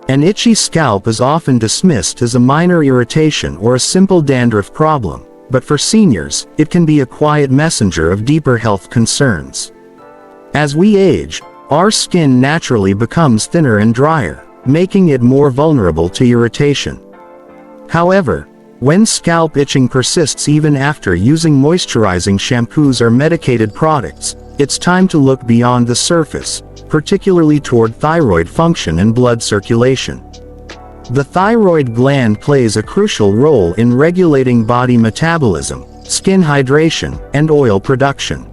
An itchy scalp is often dismissed as a minor irritation or a simple dandruff problem, but for seniors, it can be a quiet messenger of deeper health concerns. As we age, our skin naturally becomes thinner and drier, making it more vulnerable to irritation. However, when scalp itching persists even after using moisturizing shampoos or medicated products, it's time to look beyond the surface, particularly toward thyroid function and blood circulation. The thyroid gland plays a crucial role in regulating body metabolism, skin hydration, and oil production.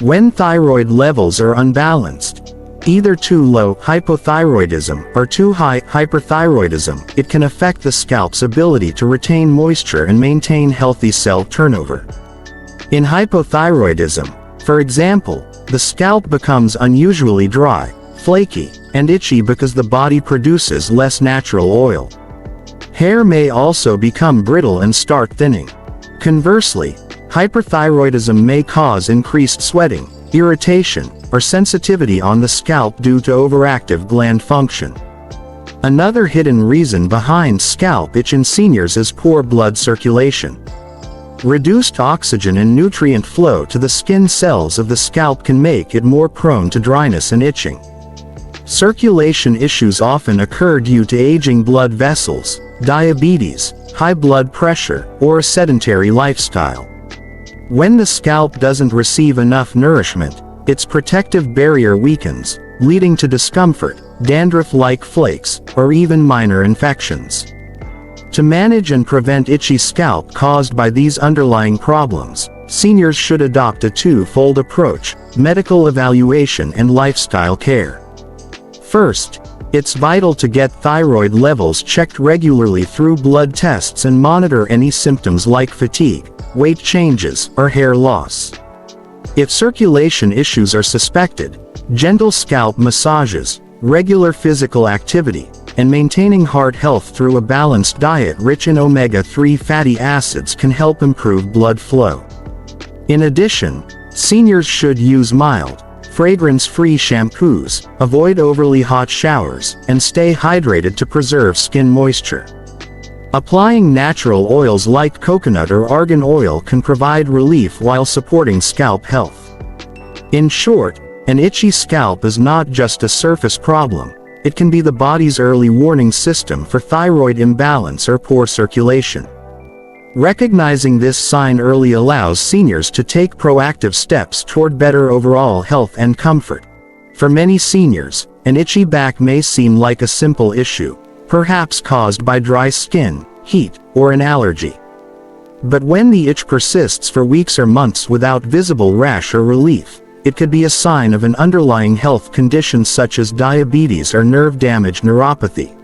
When thyroid levels are unbalanced, either too low hypothyroidism or too high hyperthyroidism, it can affect the scalp's ability to retain moisture and maintain healthy cell turnover. In hypothyroidism, for example, the scalp becomes unusually dry, flaky, and itchy because the body produces less natural oil. Hair may also become brittle and start thinning. Conversely, hyperthyroidism may cause increased sweating, irritation, or sensitivity on the scalp due to overactive gland function. Another hidden reason behind scalp itch in seniors is poor blood circulation. Reduced oxygen and nutrient flow to the skin cells of the scalp can make it more prone to dryness and itching. Circulation issues often occur due to aging blood vessels, diabetes, high blood pressure, or a sedentary lifestyle. When the scalp doesn't receive enough nourishment, its protective barrier weakens, leading to discomfort, dandruff-like flakes, or even minor infections. To manage and prevent itchy scalp caused by these underlying problems, seniors should adopt a two-fold approach: medical evaluation and lifestyle care. First, it's vital to get thyroid levels checked regularly through blood tests and monitor any symptoms like fatigue, weight changes, or hair loss. If circulation issues are suspected, gentle scalp massages, regular physical activity, and maintaining heart health through a balanced diet rich in omega-3 fatty acids can help improve blood flow. In addition, seniors should use mild, fragrance-free shampoos, avoid overly hot showers, and stay hydrated to preserve skin moisture. Applying natural oils like coconut or argan oil can provide relief while supporting scalp health. In short, an itchy scalp is not just a surface problem. It can be the body's early warning system for thyroid imbalance or poor circulation. Recognizing this sign early allows seniors to take proactive steps toward better overall health and comfort. For many seniors, an itchy back may seem like a simple issue, perhaps caused by dry skin, heat, or an allergy. But when the itch persists for weeks or months without visible rash or relief, it could be a sign of an underlying health condition such as diabetes or nerve damage neuropathy.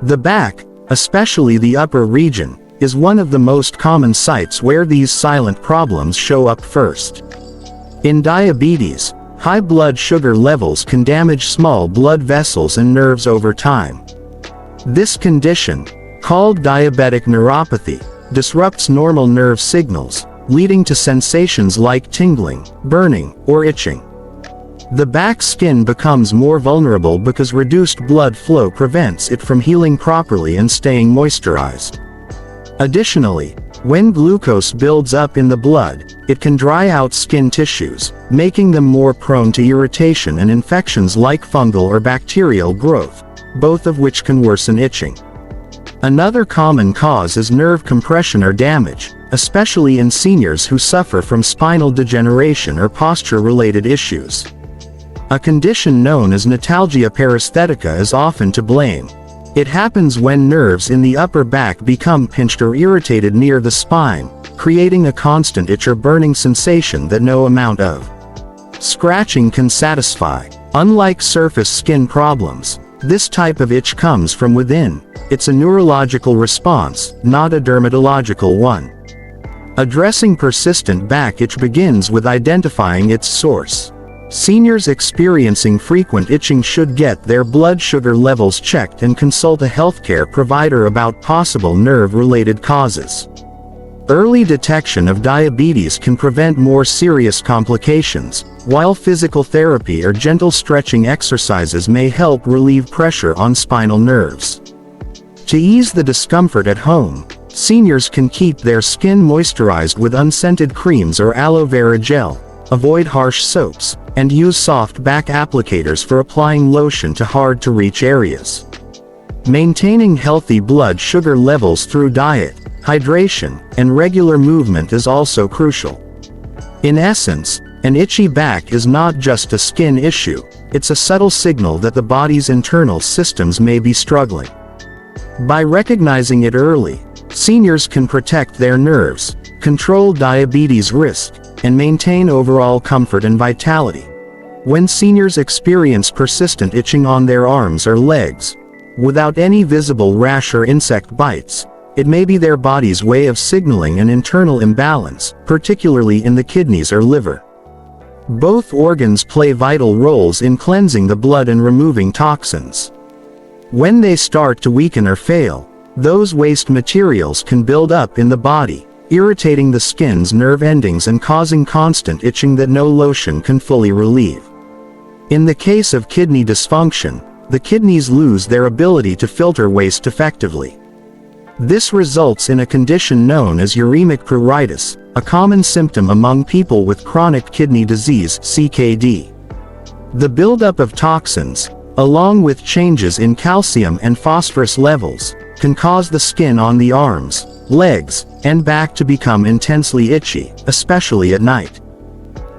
The back, especially the upper region, is one of the most common sites where these silent problems show up first. In diabetes, high blood sugar levels can damage small blood vessels and nerves over time. This condition, called diabetic neuropathy, disrupts normal nerve signals, leading to sensations like tingling, burning, or itching. The back skin becomes more vulnerable because reduced blood flow prevents it from healing properly and staying moisturized. Additionally, when glucose builds up in the blood, it can dry out skin tissues, making them more prone to irritation and infections like fungal or bacterial growth, both of which can worsen itching. Another common cause is nerve compression or damage, especially in seniors who suffer from spinal degeneration or posture-related issues. A condition known as notalgia paresthetica is often to blame. It happens when nerves in the upper back become pinched or irritated near the spine, creating a constant itch or burning sensation that no amount of scratching can satisfy. Unlike surface skin problems, this type of itch comes from within. It's a neurological response, not a dermatological one. Addressing persistent back itch begins with identifying its source. Seniors experiencing frequent itching should get their blood sugar levels checked and consult a healthcare provider about possible nerve-related causes. Early detection of diabetes can prevent more serious complications, while physical therapy or gentle stretching exercises may help relieve pressure on spinal nerves. To ease the discomfort at home, seniors can keep their skin moisturized with unscented creams or aloe vera gel, avoid harsh soaps, and use soft back applicators for applying lotion to hard-to-reach areas. Maintaining healthy blood sugar levels through diet, hydration, and regular movement is also crucial. In essence, an itchy back is not just a skin issue, it's a subtle signal that the body's internal systems may be struggling. By recognizing it early, seniors can protect their nerves, control diabetes risk, and maintain overall comfort and vitality. When seniors experience persistent itching on their arms or legs, without any visible rash or insect bites, it may be their body's way of signaling an internal imbalance, particularly in the kidneys or liver. Both organs play vital roles in cleansing the blood and removing toxins. When they start to weaken or fail, those waste materials can build up in the body, irritating the skin's nerve endings and causing constant itching that no lotion can fully relieve. In the case of kidney dysfunction, the kidneys lose their ability to filter waste effectively. This results in a condition known as uremic pruritus, a common symptom among people with chronic kidney disease (CKD). The buildup of toxins, along with changes in calcium and phosphorus levels, can cause the skin on the arms, legs, and back to become intensely itchy, especially at night.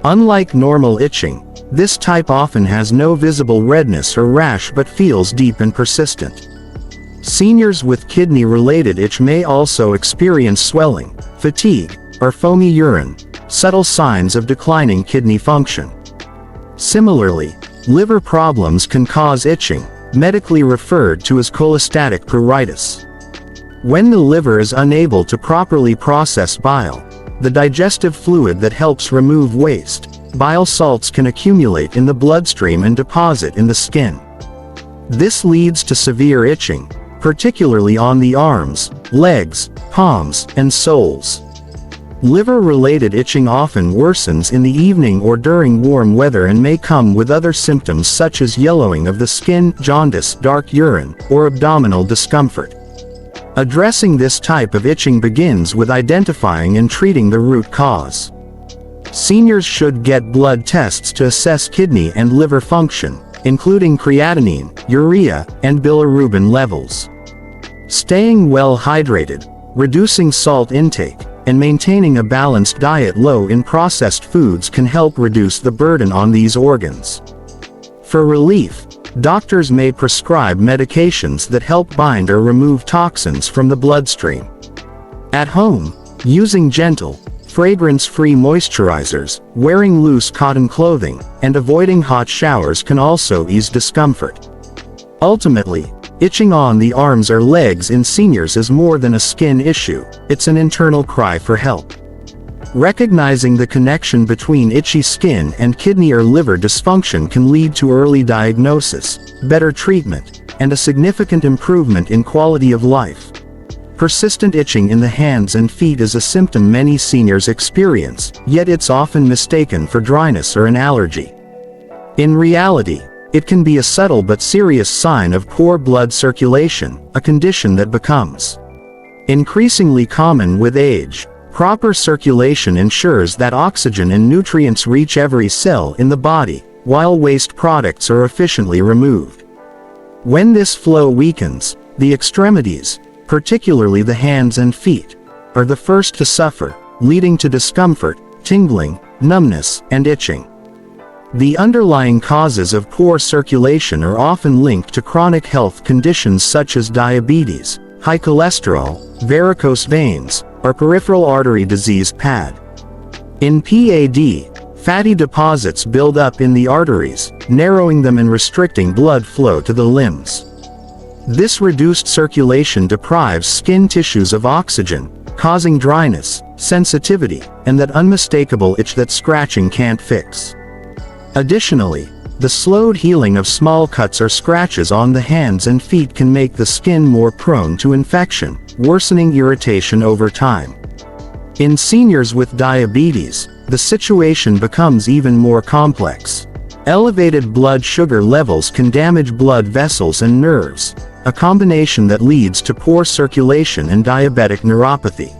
Unlike normal itching, this type often has no visible redness or rash but feels deep and persistent. Seniors with kidney-related itch may also experience swelling, fatigue, or foamy urine, subtle signs of declining kidney function. Similarly, liver problems can cause itching, medically referred to as cholestatic pruritus. When the liver is unable to properly process bile, the digestive fluid that helps remove waste, bile salts can accumulate in the bloodstream and deposit in the skin. This leads to severe itching, particularly on the arms, legs, palms, and soles. Liver-related itching often worsens in the evening or during warm weather and may come with other symptoms such as yellowing of the skin, jaundice, dark urine, or abdominal discomfort. Addressing this type of itching begins with identifying and treating the root cause. Seniors should get blood tests to assess kidney and liver function, including creatinine, urea, and bilirubin levels. Staying well hydrated, reducing salt intake, and maintaining a balanced diet low in processed foods can help reduce the burden on these organs. For relief, doctors may prescribe medications that help bind or remove toxins from the bloodstream. At home, using gentle, fragrance-free moisturizers, wearing loose cotton clothing, and avoiding hot showers can also ease discomfort. Ultimately, itching on the arms or legs in seniors is more than a skin issue, it's an internal cry for help. Recognizing the connection between itchy skin and kidney or liver dysfunction can lead to early diagnosis, better treatment, and a significant improvement in quality of life. Persistent itching in the hands and feet is a symptom many seniors experience, yet it's often mistaken for dryness or an allergy. In reality, it can be a subtle but serious sign of poor blood circulation, a condition that becomes increasingly common with age. Proper circulation ensures that oxygen and nutrients reach every cell in the body, while waste products are efficiently removed. When this flow weakens, the extremities, particularly the hands and feet, are the first to suffer, leading to discomfort, tingling, numbness, and itching. The underlying causes of poor circulation are often linked to chronic health conditions such as diabetes, high cholesterol, varicose veins, or peripheral artery disease (PAD). In PAD, fatty deposits build up in the arteries, narrowing them and restricting blood flow to the limbs. This reduced circulation deprives skin tissues of oxygen, causing dryness, sensitivity, and that unmistakable itch that scratching can't fix. Additionally, the slowed healing of small cuts or scratches on the hands and feet can make the skin more prone to infection, worsening irritation over time. In seniors with diabetes, the situation becomes even more complex. Elevated blood sugar levels can damage blood vessels and nerves, a combination that leads to poor circulation and diabetic neuropathy.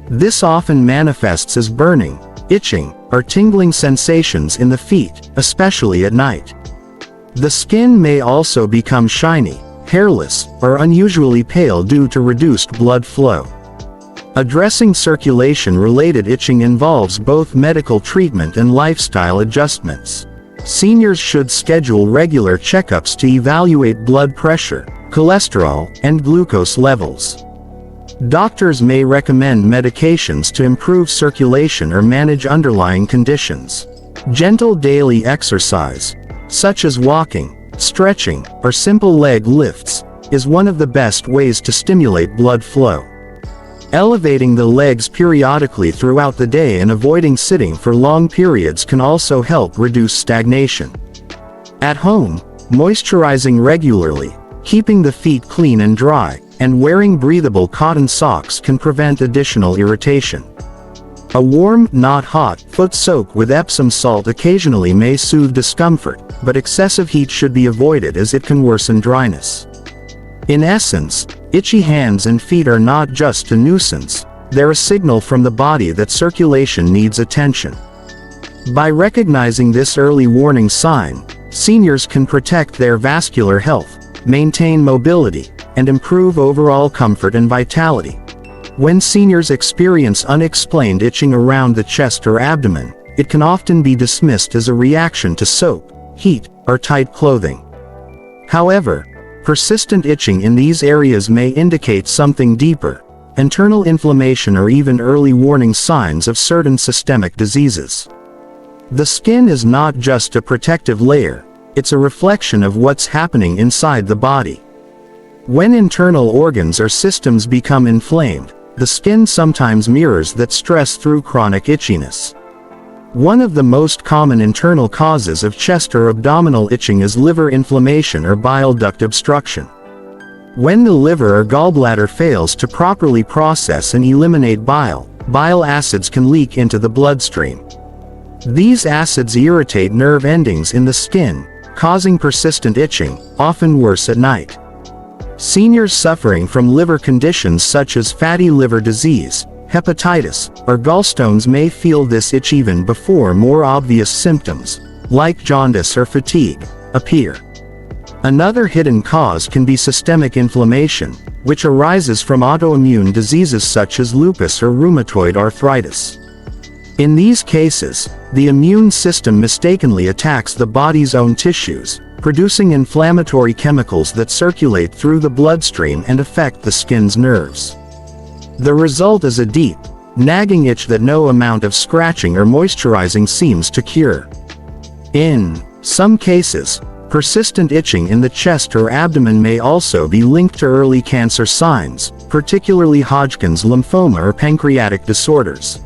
This often manifests as burning, itching, or tingling sensations in the feet, especially at night. The skin may also become shiny, hairless, or unusually pale due to reduced blood flow. Addressing circulation-related itching involves both medical treatment and lifestyle adjustments. Seniors should schedule regular checkups to evaluate blood pressure, cholesterol, and glucose levels. Doctors may recommend medications to improve circulation or manage underlying conditions. Gentle daily exercise, such as walking, stretching, or simple leg lifts, is one of the best ways to stimulate blood flow. Elevating the legs periodically throughout the day and avoiding sitting for long periods can also help reduce stagnation. At home, moisturizing regularly, keeping the feet clean and dry, and wearing breathable cotton socks can prevent additional irritation. A warm, not hot, foot soak with Epsom salt occasionally may soothe discomfort, but excessive heat should be avoided as it can worsen dryness. In essence, itchy hands and feet are not just a nuisance, they're a signal from the body that circulation needs attention. By recognizing this early warning sign, seniors can protect their vascular health, maintain mobility, and improve overall comfort and vitality. When seniors experience unexplained itching around the chest or abdomen, it can often be dismissed as a reaction to soap, heat, or tight clothing. However, persistent itching in these areas may indicate something deeper, internal inflammation or even early warning signs of certain systemic diseases. The skin is not just a protective layer, it's a reflection of what's happening inside the body. When internal organs or systems become inflamed, the skin sometimes mirrors that stress through chronic itchiness. One of the most common internal causes of chest or abdominal itching is liver inflammation or bile duct obstruction. When the liver or gallbladder fails to properly process and eliminate bile acids can leak into the bloodstream. These acids irritate nerve endings in the skin, causing persistent itching, often worse at night. Seniors suffering from liver conditions such as fatty liver disease, hepatitis, or gallstones may feel this itch even before more obvious symptoms, like jaundice or fatigue, appear. Another hidden cause can be systemic inflammation, which arises from autoimmune diseases such as lupus or rheumatoid arthritis. In these cases, the immune system mistakenly attacks the body's own tissues, producing inflammatory chemicals that circulate through the bloodstream and affect the skin's nerves. The result is a deep, nagging itch that no amount of scratching or moisturizing seems to cure. In some cases, persistent itching in the chest or abdomen may also be linked to early cancer signs, particularly Hodgkin's lymphoma or pancreatic disorders.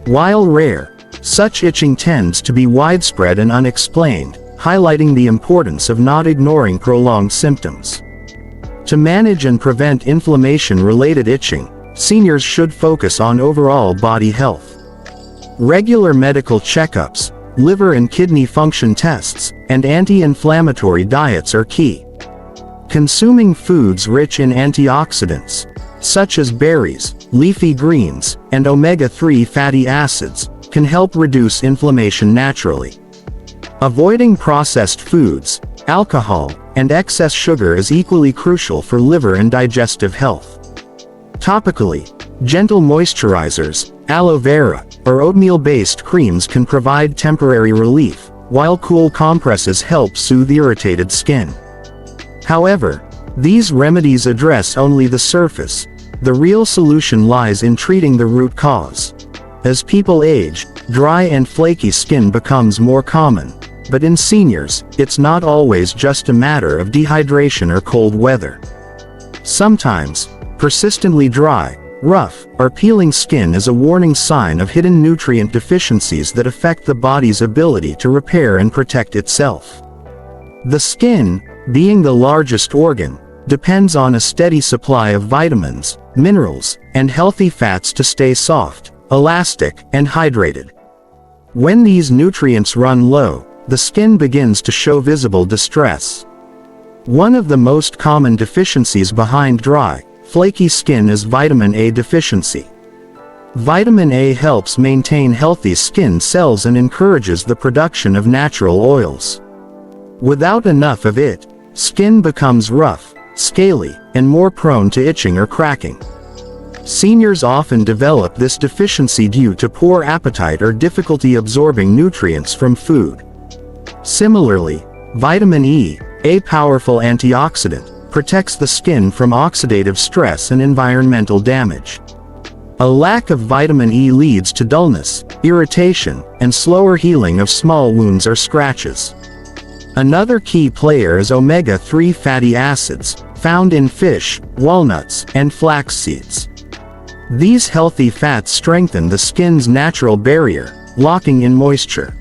While rare, such itching tends to be widespread and unexplained, highlighting the importance of not ignoring prolonged symptoms. To manage and prevent inflammation-related itching, seniors should focus on overall body health. Regular medical checkups, liver and kidney function tests, and anti-inflammatory diets are key. Consuming foods rich in antioxidants, such as berries, leafy greens, and omega-3 fatty acids, can help reduce inflammation naturally. Avoiding processed foods, alcohol, and excess sugar is equally crucial for liver and digestive health. Topically, gentle moisturizers, aloe vera, or oatmeal-based creams can provide temporary relief, while cool compresses help soothe irritated skin. However, these remedies address only the surface. The real solution lies in treating the root cause. As people age, dry and flaky skin becomes more common, but in seniors, it's not always just a matter of dehydration or cold weather. Sometimes, persistently dry, rough, or peeling skin is a warning sign of hidden nutrient deficiencies that affect the body's ability to repair and protect itself. The skin, being the largest organ, depends on a steady supply of vitamins, minerals, and healthy fats to stay soft, elastic, and hydrated. When these nutrients run low, the skin begins to show visible distress. One of the most common deficiencies behind dry, flaky skin is vitamin A deficiency. Vitamin A helps maintain healthy skin cells and encourages the production of natural oils. Without enough of it, skin becomes rough, scaly, and more prone to itching or cracking. Seniors often develop this deficiency due to poor appetite or difficulty absorbing nutrients from food. Similarly, vitamin E, a powerful antioxidant, protects the skin from oxidative stress and environmental damage. A lack of vitamin E leads to dullness, irritation, and slower healing of small wounds or scratches. Another key player is omega-3 fatty acids, found in fish, walnuts, and flax seeds. These healthy fats strengthen the skin's natural barrier, locking in moisture.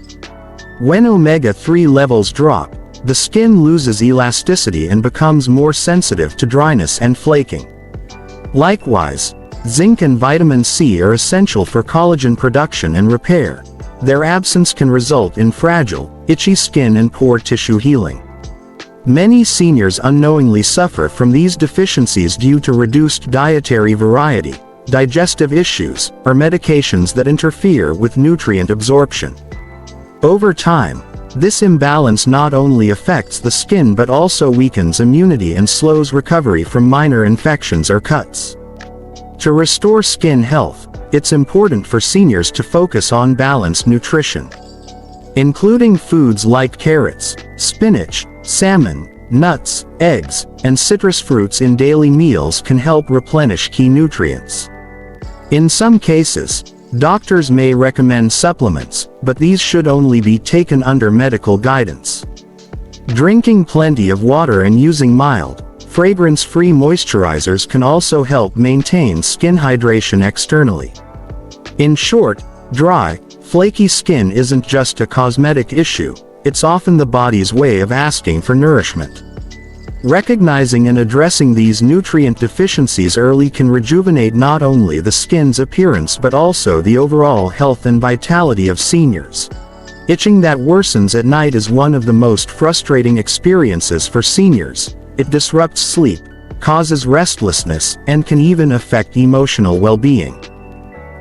When omega-3 levels drop, the skin loses elasticity and becomes more sensitive to dryness and flaking. Likewise, zinc and vitamin C are essential for collagen production and repair. Their absence can result in fragile, itchy skin and poor tissue healing. Many seniors unknowingly suffer from these deficiencies due to reduced dietary variety, digestive issues, or medications that interfere with nutrient absorption. Over time, this imbalance not only affects the skin but also weakens immunity and slows recovery from minor infections or cuts. To restore skin health, it's important for seniors to focus on balanced nutrition. Including foods like carrots, spinach, salmon, nuts, eggs, and citrus fruits in daily meals can help replenish key nutrients. In some cases, doctors may recommend supplements, but these should only be taken under medical guidance. Drinking plenty of water and using mild, fragrance-free moisturizers can also help maintain skin hydration externally. In short, dry, flaky skin isn't just a cosmetic issue, it's often the body's way of asking for nourishment. Recognizing and addressing these nutrient deficiencies early can rejuvenate not only the skin's appearance but also the overall health and vitality of seniors. Itching that worsens at night is one of the most frustrating experiences for seniors. It disrupts sleep, causes restlessness, and can even affect emotional well-being.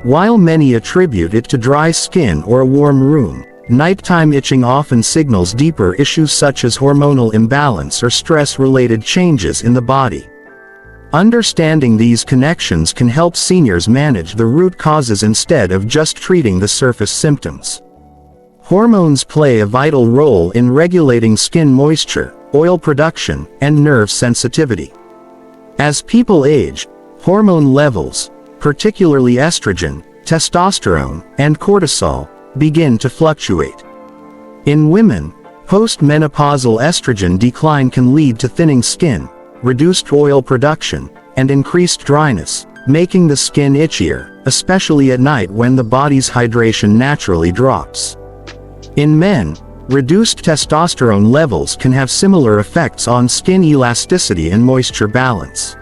While many attribute it to dry skin or a warm room, nighttime itching often signals deeper issues such as hormonal imbalance or stress-related changes in the body. Understanding these connections can help seniors manage the root causes instead of just treating the surface symptoms. Hormones play a vital role in regulating skin moisture, oil production, and nerve sensitivity. As people age, hormone levels, particularly estrogen, testosterone, and cortisol, begin to fluctuate. In women, postmenopausal estrogen decline can lead to thinning skin, reduced oil production, and increased dryness, making the skin itchier, especially at night when the body's hydration naturally drops. In men, reduced testosterone levels can have similar effects on skin elasticity and moisture balance.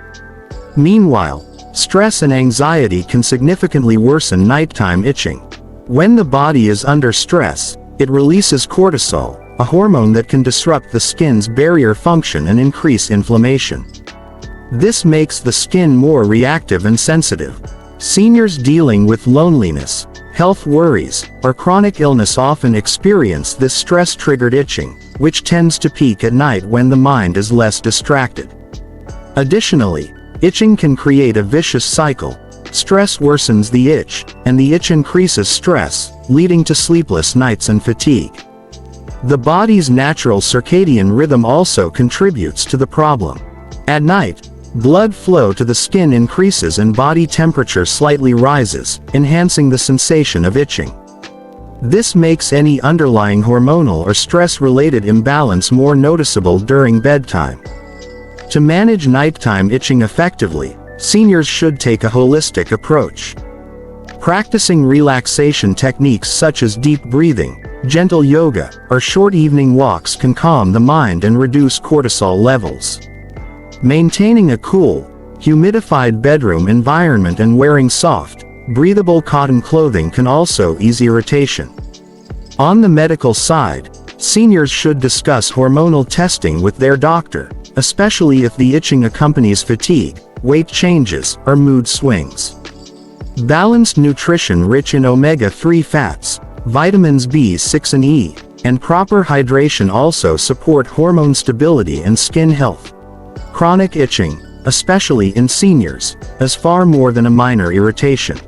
Meanwhile, stress and anxiety can significantly worsen nighttime itching. When the body is under stress, it releases cortisol, a hormone that can disrupt the skin's barrier function and increase inflammation. This makes the skin more reactive and sensitive. Seniors dealing with loneliness, health worries, or chronic illness often experience this stress-triggered itching, which tends to peak at night when the mind is less distracted. Additionally, itching can create a vicious cycle. Stress worsens the itch, and the itch increases stress, leading to sleepless nights and fatigue. The body's natural circadian rhythm also contributes to the problem. At night, blood flow to the skin increases and body temperature slightly rises, enhancing the sensation of itching. This makes any underlying hormonal or stress-related imbalance more noticeable during bedtime. To manage nighttime itching effectively, seniors should take a holistic approach. Practicing relaxation techniques such as deep breathing, gentle yoga, or short evening walks can calm the mind and reduce cortisol levels. Maintaining a cool, humidified bedroom environment and wearing soft, breathable cotton clothing can also ease irritation. On the medical side, seniors should discuss hormonal testing with their doctor, especially if the itching accompanies fatigue, weight changes, or mood swings. Balanced nutrition rich in omega-3 fats, vitamins B6 and E, and proper hydration also support hormone stability and skin health. Chronic itching, especially in seniors, is far more than a minor irritation.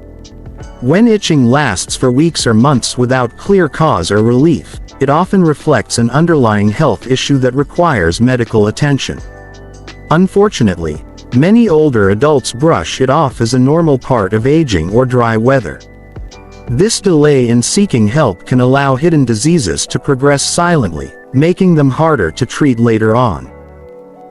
When itching lasts for weeks or months without clear cause or relief, it often reflects an underlying health issue that requires medical attention. Unfortunately, many older adults brush it off as a normal part of aging or dry weather. This delay in seeking help can allow hidden diseases to progress silently, making them harder to treat later on.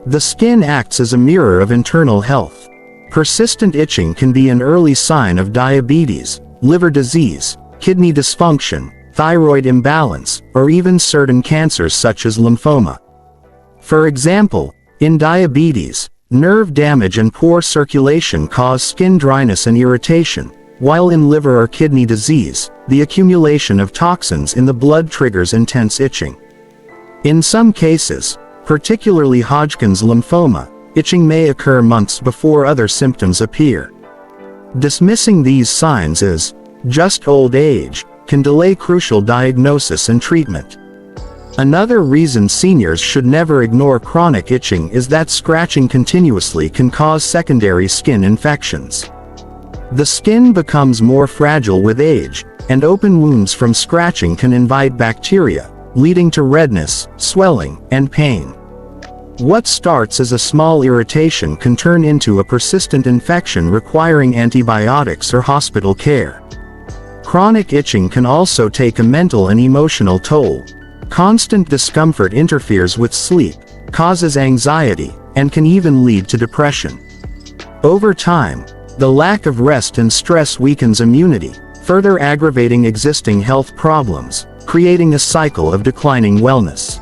The skin acts as a mirror of internal health. Persistent itching can be an early sign of diabetes, liver disease, kidney dysfunction, thyroid imbalance, or even certain cancers such as lymphoma. For example, in diabetes, nerve damage and poor circulation cause skin dryness and irritation, while in liver or kidney disease, the accumulation of toxins in the blood triggers intense itching. In some cases, particularly Hodgkin's lymphoma, itching may occur months before other symptoms appear. Dismissing these signs as just old age can delay crucial diagnosis and treatment. Another reason seniors should never ignore chronic itching is that scratching continuously can cause secondary skin infections. The skin becomes more fragile with age, and open wounds from scratching can invite bacteria, leading to redness, swelling, and pain. What starts as a small irritation can turn into a persistent infection requiring antibiotics or hospital care. Chronic itching can also take a mental and emotional toll. Constant discomfort interferes with sleep, causes anxiety, and can even lead to depression. Over time, the lack of rest and stress weakens immunity, further aggravating existing health problems, creating a cycle of declining wellness.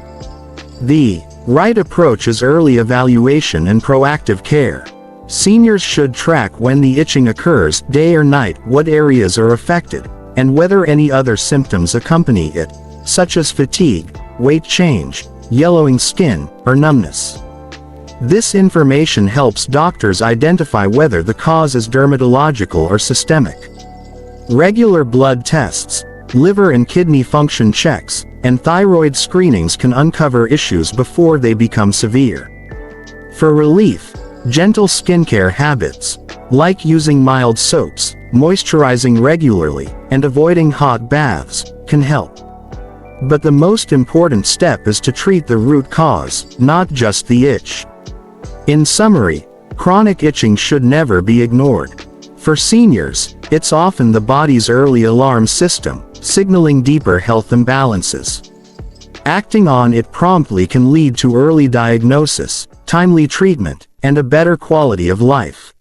The right approach is early evaluation and proactive care. Seniors should track when the itching occurs, day or night, what areas are affected, and whether any other symptoms accompany it, such as fatigue, weight change, yellowing skin, or numbness. This information helps doctors identify whether the cause is dermatological or systemic. Regular blood tests, liver and kidney function checks, and thyroid screenings can uncover issues before they become severe. For relief, gentle skincare habits, like using mild soaps, moisturizing regularly, and avoiding hot baths, can help. But the most important step is to treat the root cause, not just the itch. In summary, chronic itching should never be ignored. For seniors, it's often the body's early alarm system, signaling deeper health imbalances. Acting on it promptly can lead to early diagnosis, timely treatment, and a better quality of life.